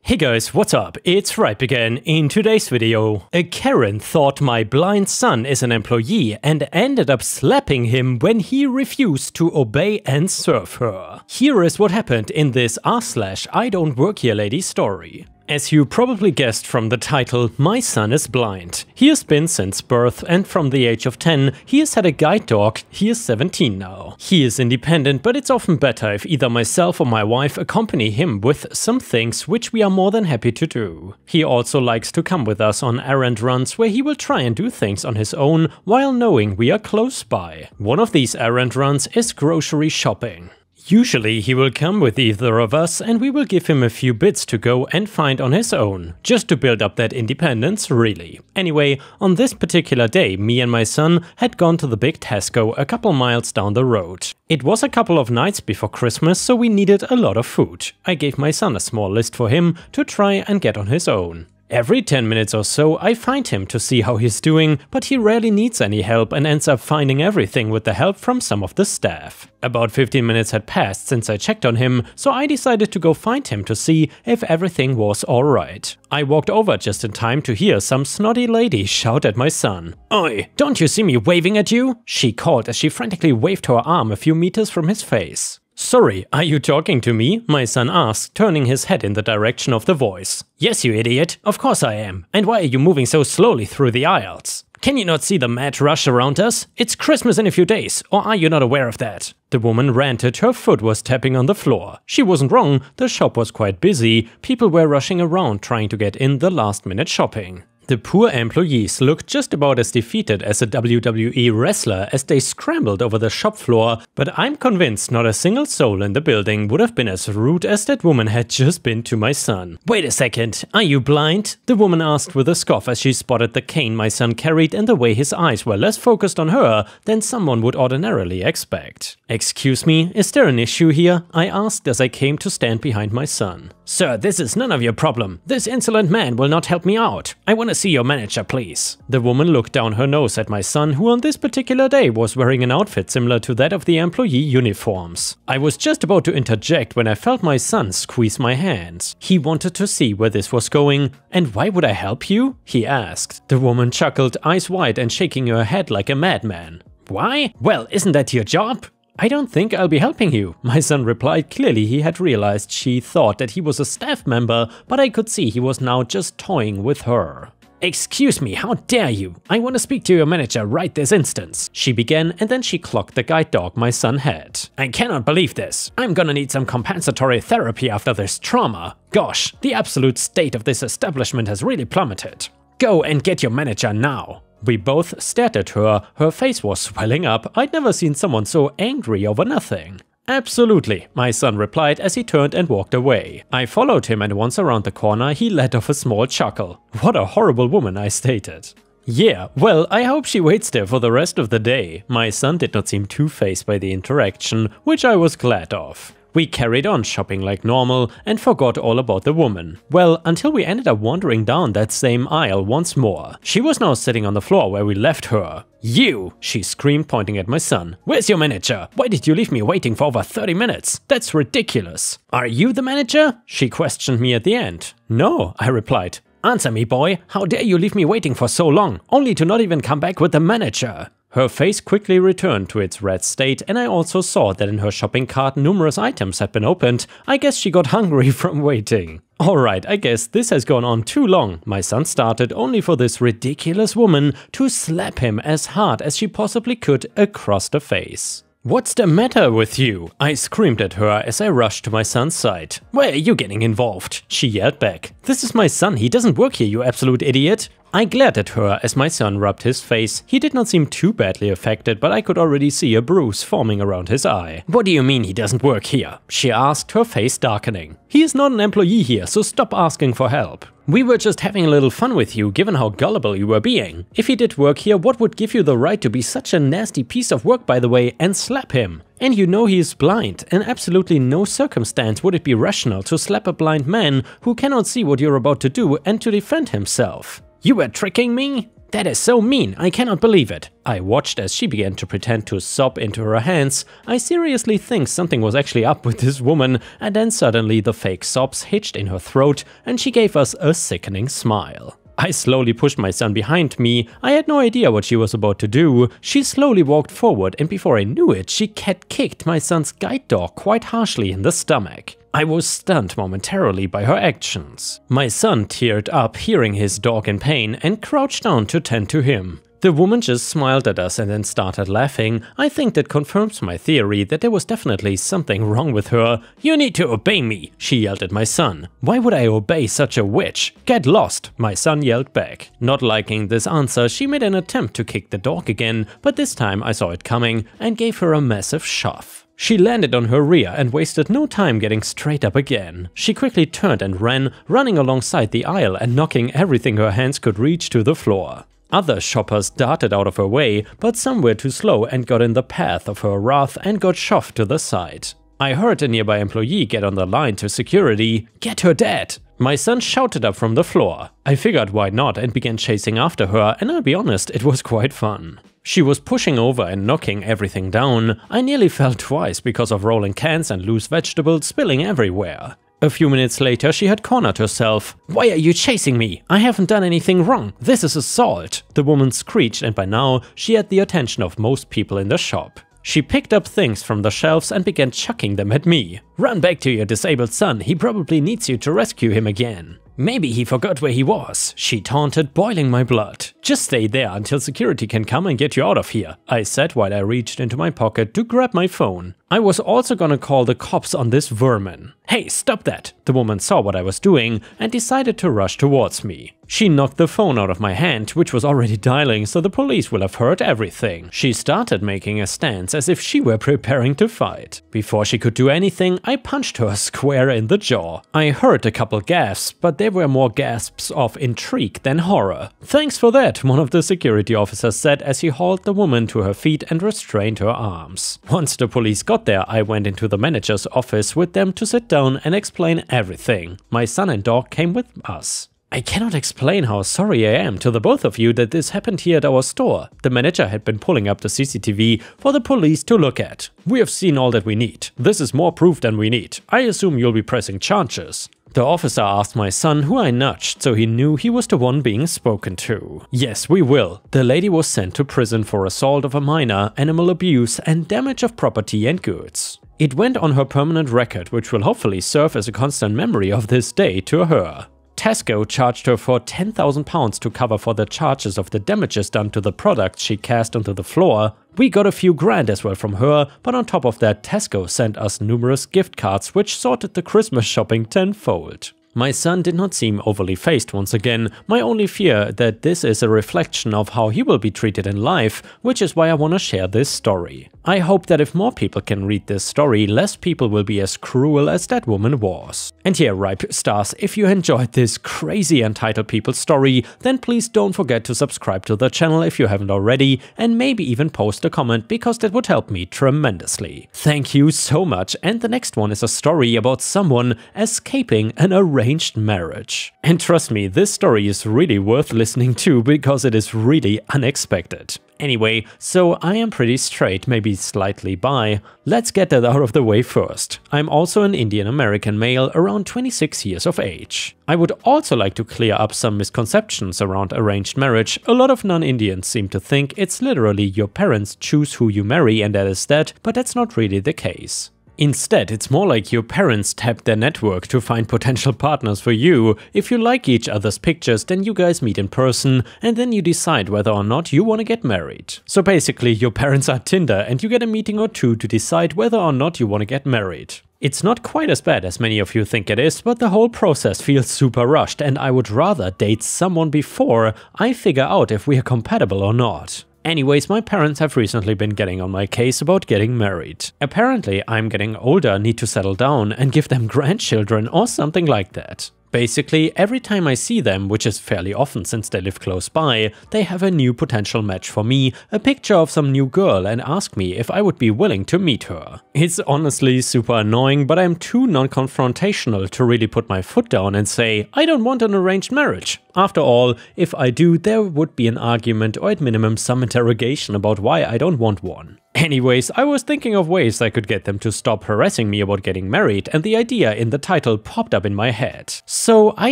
Hey guys, what's up? It's Ripe again. In today's video, a Karen thought my blind son is an employee and ended up slapping him when he refused to obey and serve her. Here is what happened in this r/idontworkherelady story. As you probably guessed from the title, my son is blind. He has been since birth, and from the age of 10, he has had a guide dog. He is 17 now. He is independent, but it's often better if either myself or my wife accompany him with some things, which we are more than happy to do. He also likes to come with us on errand runs where he will try and do things on his own while knowing we are close by. One of these errand runs is grocery shopping. Usually he will come with either of us and we will give him a few bits to go and find on his own, just to build up that independence really. Anyway, on this particular day me and my son had gone to the big Tesco a couple miles down the road. It was a couple of nights before Christmas, so we needed a lot of food. I gave my son a small list for him to try and get on his own. Every 10 minutes or so I find him to see how he's doing, but he rarely needs any help and ends up finding everything with the help from some of the staff. About 15 minutes had passed since I checked on him, so I decided to go find him to see if everything was alright. I walked over just in time to hear some snotty lady shout at my son. "Oi, don't you see me waving at you?" she called as she frantically waved her arm a few meters from his face. "Sorry, are you talking to me?" my son asked, turning his head in the direction of the voice. "Yes, you idiot. Of course I am. And why are you moving so slowly through the aisles? Can you not see the mad rush around us? It's Christmas in a few days, or are you not aware of that?" The woman ranted, her foot was tapping on the floor. She wasn't wrong, the shop was quite busy, people were rushing around trying to get in the last-minute shopping. The poor employees looked just about as defeated as a WWE wrestler as they scrambled over the shop floor, but I'm convinced not a single soul in the building would have been as rude as that woman had just been to my son. "Wait a second, are you blind?" the woman asked with a scoff as she spotted the cane my son carried and the way his eyes were less focused on her than someone would ordinarily expect. "Excuse me, is there an issue here?" I asked as I came to stand behind my son. "Sir, this is none of your problem. This insolent man will not help me out. I want to see your manager, please." The woman looked down her nose at my son, who on this particular day was wearing an outfit similar to that of the employee uniforms. I was just about to interject when I felt my son squeeze my hand. He wanted to see where this was going. "And why would I help you?" he asked. The woman chuckled, eyes wide and shaking her head like a madman. "Why? Well, isn't that your job?" "I don't think I'll be helping you," my son replied. Clearly he had realized she thought that he was a staff member, but I could see he was now just toying with her. "Excuse me, how dare you? I want to speak to your manager right this instant," she began, and then she clocked the guide dog my son had. "I cannot believe this. I'm gonna need some compensatory therapy after this trauma. Gosh, the absolute state of this establishment has really plummeted. Go and get your manager now." We both stared at her. Her face was swelling up. I'd never seen someone so angry over nothing. "Absolutely," my son replied as he turned and walked away. I followed him, and once around the corner he let off a small chuckle. "What a horrible woman," I stated. "Yeah, well, I hope she waits there for the rest of the day." My son did not seem too fazed by the interaction, which I was glad of. We carried on shopping like normal and forgot all about the woman. Well, until we ended up wandering down that same aisle once more. She was now sitting on the floor where we left her. "You!" she screamed, pointing at my son. "Where's your manager? Why did you leave me waiting for over 30 minutes? That's ridiculous." "Are you the manager?" she questioned me at the end. "No," I replied. "Answer me, boy. How dare you leave me waiting for so long, only to not even come back with the manager?" Her face quickly returned to its red state, and I also saw that in her shopping cart numerous items had been opened. I guess she got hungry from waiting. "Alright, I guess this has gone on too long," my son started, only for this ridiculous woman to slap him as hard as she possibly could across the face. "What's the matter with you?" I screamed at her as I rushed to my son's side. "Why are you getting involved?" she yelled back. "This is my son, he doesn't work here, you absolute idiot." I glared at her as my son rubbed his face. He did not seem too badly affected, but I could already see a bruise forming around his eye. "What do you mean he doesn't work here?" she asked, her face darkening. "He is not an employee here, so stop asking for help. We were just having a little fun with you, given how gullible you were being. If he did work here, what would give you the right to be such a nasty piece of work, by the way, and slap him? And you know he is blind. In absolutely no circumstance would it be rational to slap a blind man who cannot see what you're about to do and to defend himself. You were tricking me? "That is so mean, I cannot believe it." I watched as she began to pretend to sob into her hands. I seriously think something was actually up with this woman, and then suddenly the fake sobs hitched in her throat and she gave us a sickening smile. I slowly pushed my son behind me. I had no idea what she was about to do. She slowly walked forward and before I knew it, she cat-kicked my son's guide dog quite harshly in the stomach. I was stunned momentarily by her actions. My son teared up hearing his dog in pain and crouched down to tend to him. The woman just smiled at us and then started laughing. I think that confirms my theory that there was definitely something wrong with her. "You need to obey me," she yelled at my son. "Why would I obey such a witch? Get lost," my son yelled back. Not liking this answer, she made an attempt to kick the dog again, but this time I saw it coming and gave her a massive shove. She landed on her rear and wasted no time getting straight up again. She quickly turned and ran, running alongside the aisle and knocking everything her hands could reach to the floor. Other shoppers darted out of her way, but some were too slow and got in the path of her wrath and got shoved to the side. I heard a nearby employee get on the line to security, "Get her dad!" My son shouted up from the floor. I figured why not and began chasing after her, and I'll be honest, it was quite fun. She was pushing over and knocking everything down. I nearly fell twice because of rolling cans and loose vegetables spilling everywhere. A few minutes later, she had cornered herself. "Why are you chasing me? I haven't done anything wrong. This is assault," the woman screeched, and by now, she had the attention of most people in the shop. She picked up things from the shelves and began chucking them at me. "Run back to your disabled son, he probably needs you to rescue him again." "Maybe he forgot where he was," she taunted, boiling my blood. "Just stay there until security can come and get you out of here," I said while I reached into my pocket to grab my phone. I was also gonna call the cops on this vermin. "Hey, stop that!" The woman saw what I was doing and decided to rush towards me. She knocked the phone out of my hand, which was already dialing, so the police will have heard everything. She started making a stance as if she were preparing to fight. Before she could do anything, I punched her square in the jaw. I heard a couple gasps, but there were more gasps of intrigue than horror. "Thanks for that," one of the security officers said as he hauled the woman to her feet and restrained her arms. Once the police got there, I went into the manager's office with them to sit down and explain everything. My son and dog came with us. "I cannot explain how sorry I am to the both of you that this happened here at our store." The manager had been pulling up the CCTV for the police to look at. "We have seen all that we need. This is more proof than we need. I assume you'll be pressing charges." The officer asked my son, who I nudged, so he knew he was the one being spoken to. "Yes, we will." The lady was sent to prison for assault of a minor, animal abuse, and damage of property and goods. It went on her permanent record, which will hopefully serve as a constant memory of this day to her. Tesco charged her for £10,000 to cover for the charges of the damages done to the products she cast onto the floor. We got a few grand as well from her, but on top of that, Tesco sent us numerous gift cards which sorted the Christmas shopping tenfold. My son did not seem overly fazed once again. My only fear that this is a reflection of how he will be treated in life, which is why I want to share this story. I hope that if more people can read this story, less people will be as cruel as that woman was. And here, Ripe Stars, if you enjoyed this crazy Entitled People story, then please don't forget to subscribe to the channel if you haven't already, and maybe even post a comment because that would help me tremendously. Thank you so much, and the next one is a story about someone escaping an arranged marriage. And trust me, this story is really worth listening to because it is really unexpected. Anyway, so I am pretty straight, maybe slightly bi. Let's get that out of the way first. I'm also an Indian American male around 26 years of age. I would also like to clear up some misconceptions around arranged marriage. A lot of non-Indians seem to think it's literally your parents choose who you marry and that is that, but that's not really the case. Instead, it's more like your parents tap their network to find potential partners for you. If you like each other's pictures, then you guys meet in person and then you decide whether or not you want to get married. So basically, your parents are Tinder and you get a meeting or two to decide whether or not you want to get married. It's not quite as bad as many of you think it is, but the whole process feels super rushed and I would rather date someone before I figure out if we are compatible or not. Anyways, my parents have recently been getting on my case about getting married. Apparently, I'm getting older, need to settle down and give them grandchildren or something like that. Basically, every time I see them, which is fairly often since they live close by, they have a new potential match for me, a picture of some new girl, and ask me if I would be willing to meet her. It's honestly super annoying, but I'm too non-confrontational to really put my foot down and say, I don't want an arranged marriage. After all, if I do, there would be an argument or at minimum some interrogation about why I don't want one. Anyways, I was thinking of ways I could get them to stop harassing me about getting married, and the idea in the title popped up in my head. So I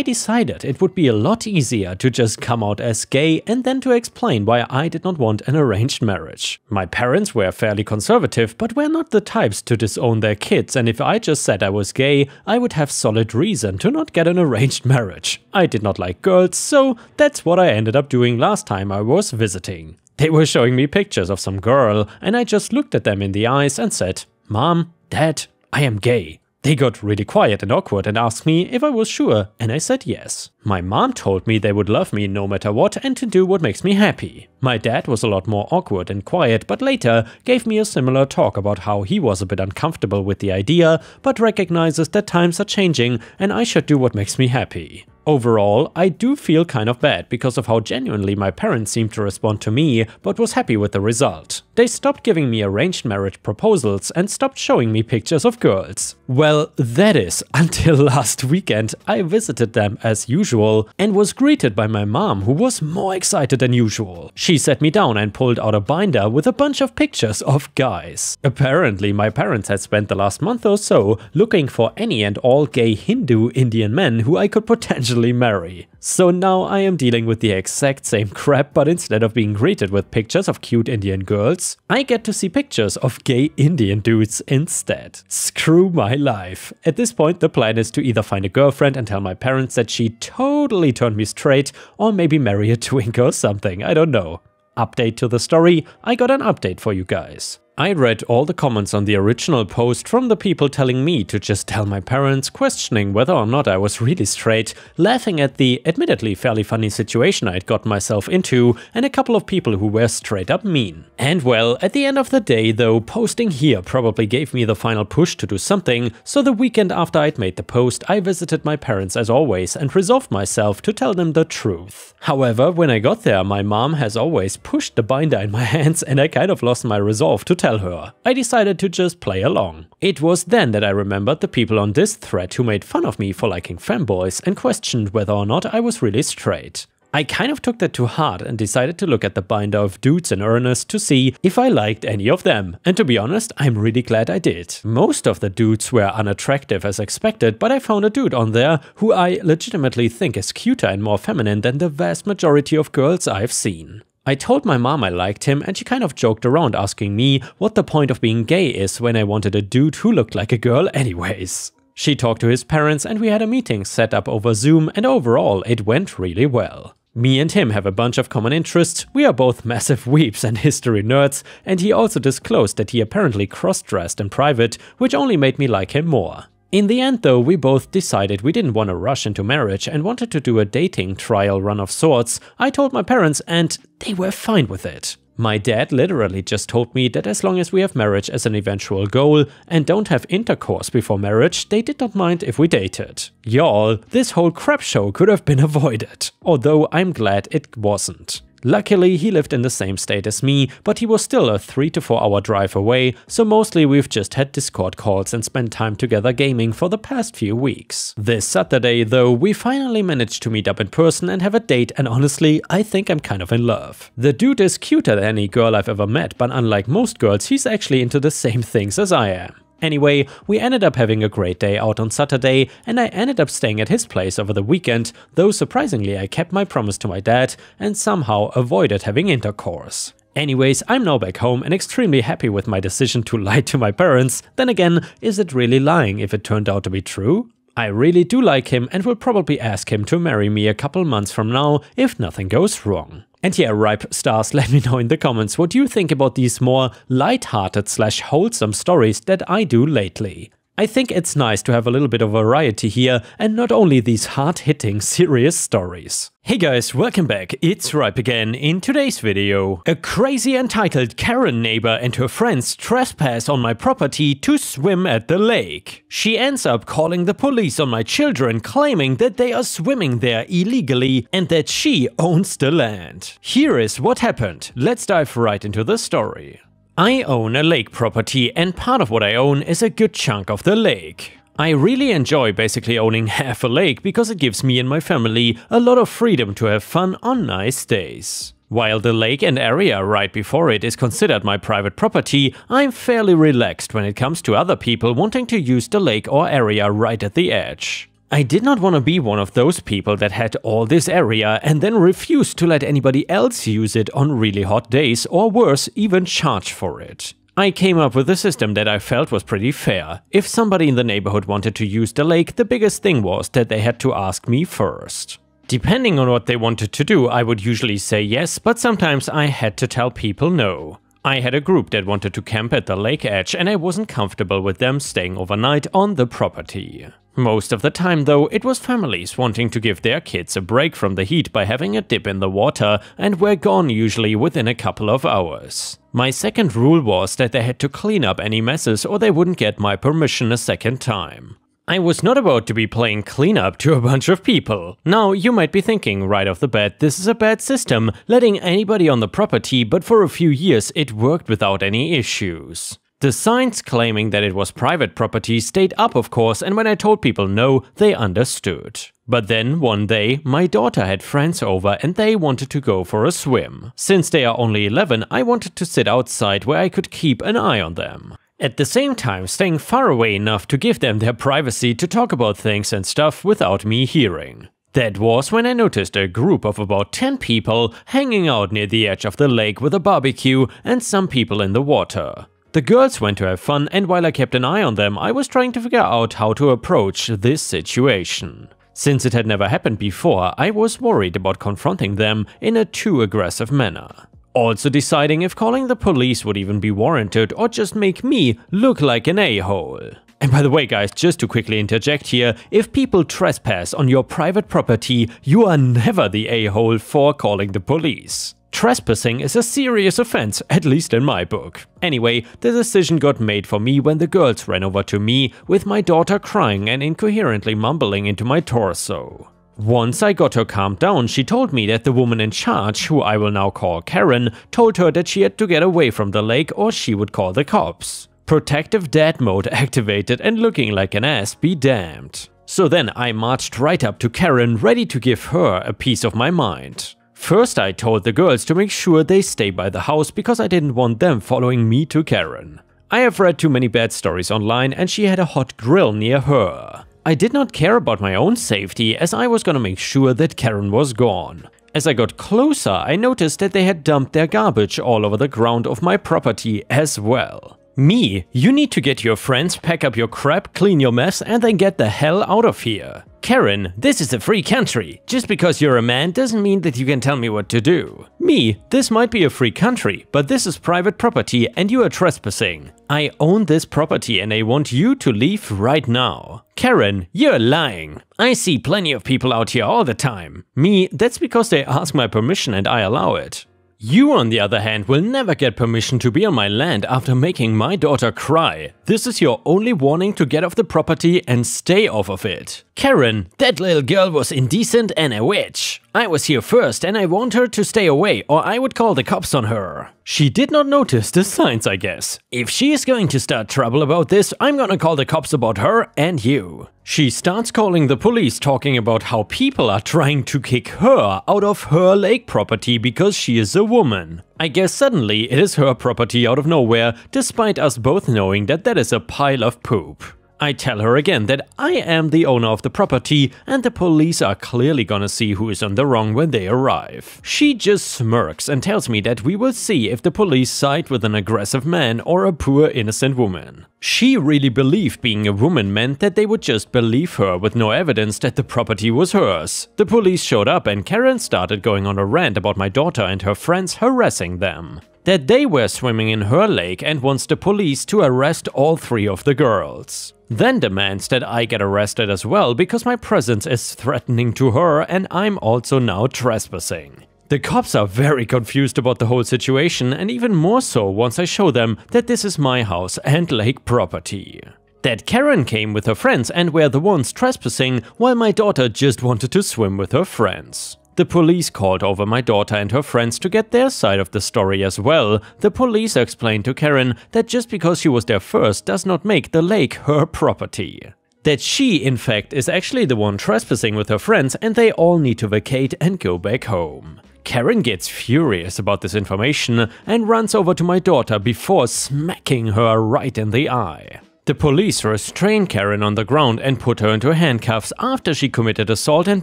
decided it would be a lot easier to just come out as gay and then to explain why I did not want an arranged marriage. My parents were fairly conservative, but were not the types to disown their kids, and if I just said I was gay, I would have solid reason to not get an arranged marriage. I did not like girls, so that's what I ended up doing last time I was visiting. They were showing me pictures of some girl, and I just looked at them in the eyes and said, Mom, Dad, I am gay. They got really quiet and awkward and asked me if I was sure, and I said yes. My mom told me they would love me no matter what and to do what makes me happy. My dad was a lot more awkward and quiet, but later gave me a similar talk about how he was a bit uncomfortable with the idea, but recognizes that times are changing and I should do what makes me happy. Overall, I do feel kind of bad because of how genuinely my parents seemed to respond to me, but was happy with the result. They stopped giving me arranged marriage proposals and stopped showing me pictures of girls. Well, that is, until last weekend I visited them as usual and was greeted by my mom, who was more excited than usual. She sat me down and pulled out a binder with a bunch of pictures of guys. Apparently my parents had spent the last month or so looking for any and all gay Hindu Indian men who I could potentially marry. So now I am dealing with the exact same crap, but instead of being greeted with pictures of cute Indian girls, I get to see pictures of gay Indian dudes instead. Screw my life. At this point the plan is to either find a girlfriend and tell my parents that she totally turned me straight, or maybe marry a twink or something, I don't know. Update to the story, I got an update for you guys. I read all the comments on the original post from the people telling me to just tell my parents, questioning whether or not I was really straight, laughing at the admittedly fairly funny situation I'd got myself into, and a couple of people who were straight up mean. And well, at the end of the day though, posting here probably gave me the final push to do something, so the weekend after I'd made the post, I visited my parents as always and resolved myself to tell them the truth. However, when I got there, my mom has always pushed the binder in my hands and I kind of lost my resolve to tell her. I decided to just play along. It was then that I remembered the people on this thread who made fun of me for liking femboys and questioned whether or not I was really straight. I kind of took that to heart and decided to look at the binder of dudes in earnest to see if I liked any of them. And to be honest, I'm really glad I did. Most of the dudes were unattractive as expected, but I found a dude on there who I legitimately think is cuter and more feminine than the vast majority of girls I've seen. I told my mom I liked him and she kind of joked around asking me what the point of being gay is when I wanted a dude who looked like a girl anyways. She talked to his parents and we had a meeting set up over Zoom, and overall it went really well. Me and him have a bunch of common interests, we are both massive weeps and history nerds, and he also disclosed that he apparently cross-dressed in private, which only made me like him more. In the end though, we both decided we didn't want to rush into marriage and wanted to do a dating trial run of sorts. I told my parents and they were fine with it. My dad literally just told me that as long as we have marriage as an eventual goal and don't have intercourse before marriage, they did not mind if we dated. Y'all, this whole crap show could have been avoided. Although I'm glad it wasn't. Luckily, he lived in the same state as me, but he was still a 3 to 4 hour drive away, so mostly we've just had Discord calls and spent time together gaming for the past few weeks. This Saturday, though, we finally managed to meet up in person and have a date, and honestly, I think I'm kind of in love. The dude is cuter than any girl I've ever met, but unlike most girls, he's actually into the same things as I am. Anyway, we ended up having a great day out on Saturday, and I ended up staying at his place over the weekend, though surprisingly I kept my promise to my dad and somehow avoided having intercourse. Anyways, I'm now back home and extremely happy with my decision to lie to my parents. Then again, is it really lying if it turned out to be true? I really do like him and will probably ask him to marry me a couple months from now if nothing goes wrong. And yeah, ripe stars, let me know in the comments what you think about these more light-hearted / wholesome stories that I do lately. I think it's nice to have a little bit of variety here and not only these hard-hitting serious stories. Hey guys, welcome back, it's Ripe again. In today's video, a crazy entitled Karen neighbor and her friends trespass on my property to swim at the lake. She ends up calling the police on my children, claiming that they are swimming there illegally and that she owns the land. Here is what happened. Let's dive right into the story. I own a lake property and part of what I own is a good chunk of the lake. I really enjoy basically owning half a lake because it gives me and my family a lot of freedom to have fun on nice days. While the lake and area right before it is considered my private property, I'm fairly relaxed when it comes to other people wanting to use the lake or area right at the edge. I did not want to be one of those people that had all this area and then refused to let anybody else use it on really hot days, or worse, even charge for it. I came up with a system that I felt was pretty fair. If somebody in the neighborhood wanted to use the lake, the biggest thing was that they had to ask me first. Depending on what they wanted to do, I would usually say yes, but sometimes I had to tell people no. I had a group that wanted to camp at the lake edge and I wasn't comfortable with them staying overnight on the property. Most of the time though, it was families wanting to give their kids a break from the heat by having a dip in the water and were gone usually within a couple of hours. My second rule was that they had to clean up any messes or they wouldn't get my permission a second time. I was not about to be playing cleanup to a bunch of people. Now, you might be thinking right off the bat, this is a bad system, letting anybody on the property, but for a few years it worked without any issues. The signs claiming that it was private property stayed up of course, and when I told people no, they understood. But then one day, my daughter had friends over and they wanted to go for a swim. Since they are only 11, I wanted to sit outside where I could keep an eye on them. At the same time, staying far away enough to give them their privacy to talk about things and stuff without me hearing. That was when I noticed a group of about 10 people hanging out near the edge of the lake with a barbecue and some people in the water. The girls went to have fun, and while I kept an eye on them, I was trying to figure out how to approach this situation. Since it had never happened before, I was worried about confronting them in a too aggressive manner. Also deciding if calling the police would even be warranted or just make me look like an a-hole. And by the way guys, just to quickly interject here, if people trespass on your private property, you are never the a-hole for calling the police. Trespassing is a serious offense, at least in my book. Anyway, the decision got made for me when the girls ran over to me, with my daughter crying and incoherently mumbling into my torso. Once I got her calmed down, she told me that the woman in charge, who I will now call Karen, told her that she had to get away from the lake or she would call the cops. Protective dad mode activated and looking like an ass be damned. So then I marched right up to Karen, ready to give her a piece of my mind. First I told the girls to make sure they stay by the house because I didn't want them following me to Karen. I have read too many bad stories online and she had a hot grill near her. I did not care about my own safety as I was gonna make sure that Karen was gone. As I got closer, I noticed that they had dumped their garbage all over the ground of my property as well. Me, you need to get your friends, pack up your crap, clean your mess and then get the hell out of here. Karen, this is a free country. Just because you're a man doesn't mean that you can tell me what to do. Me, this might be a free country, but this is private property and you are trespassing. I own this property and I want you to leave right now. Karen, you're lying. I see plenty of people out here all the time. Me, that's because they ask my permission and I allow it. You, on the other hand, will never get permission to be on my land after making my daughter cry. This is your only warning to get off the property and stay off of it. Karen, that little girl was indecent and a witch. I was here first and I want her to stay away or I would call the cops on her. She did not notice the signs, I guess. If she is going to start trouble about this, I'm gonna call the cops about her and you. She starts calling the police, talking about how people are trying to kick her out of her lake property because she is a woman. I guess suddenly it is her property out of nowhere, despite us both knowing that that is a pile of poop. I tell her again that I am the owner of the property and the police are clearly gonna see who is on the wrong when they arrive. She just smirks and tells me that we will see if the police side with an aggressive man or a poor innocent woman. She really believed being a woman meant that they would just believe her with no evidence that the property was hers. The police showed up and Karen started going on a rant about my daughter and her friends harassing them. that they were swimming in her lake and wants the police to arrest all 3 of the girls. Then demands that I get arrested as well because my presence is threatening to her and I'm also now trespassing. The cops are very confused about the whole situation, and even more so once I show them that this is my house and lake property. That Karen came with her friends and were the ones trespassing while my daughter just wanted to swim with her friends. The police called over my daughter and her friends to get their side of the story as well. The police explained to Karen that just because she was there first does not make the lake her property. That she, in fact, is actually the one trespassing with her friends and they all need to vacate and go back home. Karen gets furious about this information and runs over to my daughter before smacking her right in the eye. The police restrained Karen on the ground and put her into handcuffs after she committed assault and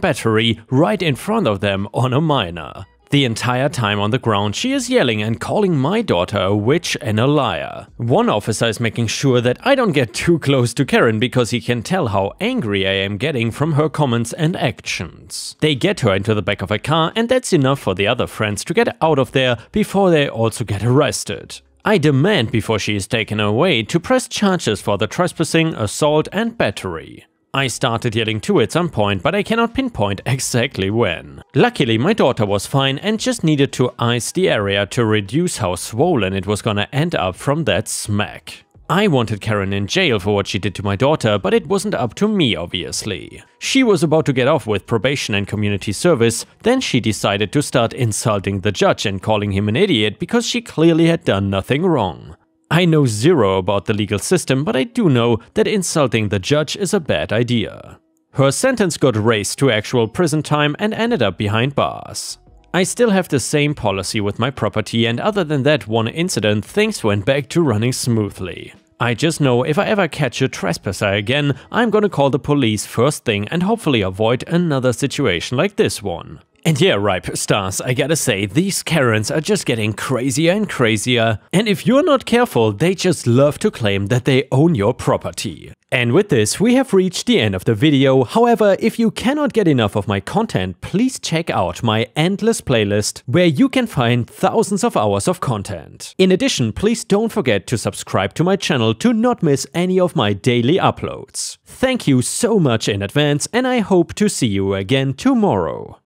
battery right in front of them on a minor. The entire time on the ground she is yelling and calling my daughter a witch and a liar. One officer is making sure that I don't get too close to Karen because he can tell how angry I am getting from her comments and actions. They get her into the back of a car and that's enough for the other friends to get out of there before they also get arrested. I demand before she is taken away to press charges for the trespassing, assault and battery. I started yelling too at some point, but I cannot pinpoint exactly when. Luckily my daughter was fine and just needed to ice the area to reduce how swollen it was gonna end up from that smack. I wanted Karen in jail for what she did to my daughter, but it wasn't up to me obviously. She was about to get off with probation and community service, then she decided to start insulting the judge and calling him an idiot because she clearly had done nothing wrong. I know zero about the legal system, but I do know that insulting the judge is a bad idea. Her sentence got raised to actual prison time and ended up behind bars. I still have the same policy with my property, and other than that one incident, things went back to running smoothly. I just know if I ever catch a trespasser again, I'm gonna call the police first thing and hopefully avoid another situation like this one. And yeah, Ripe Stars, I gotta say, these Karens are just getting crazier and crazier, and if you're not careful, they just love to claim that they own your property. And with this, we have reached the end of the video. However, if you cannot get enough of my content, please check out my endless playlist, where you can find thousands of hours of content. In addition, please don't forget to subscribe to my channel to not miss any of my daily uploads. Thank you so much in advance, and I hope to see you again tomorrow.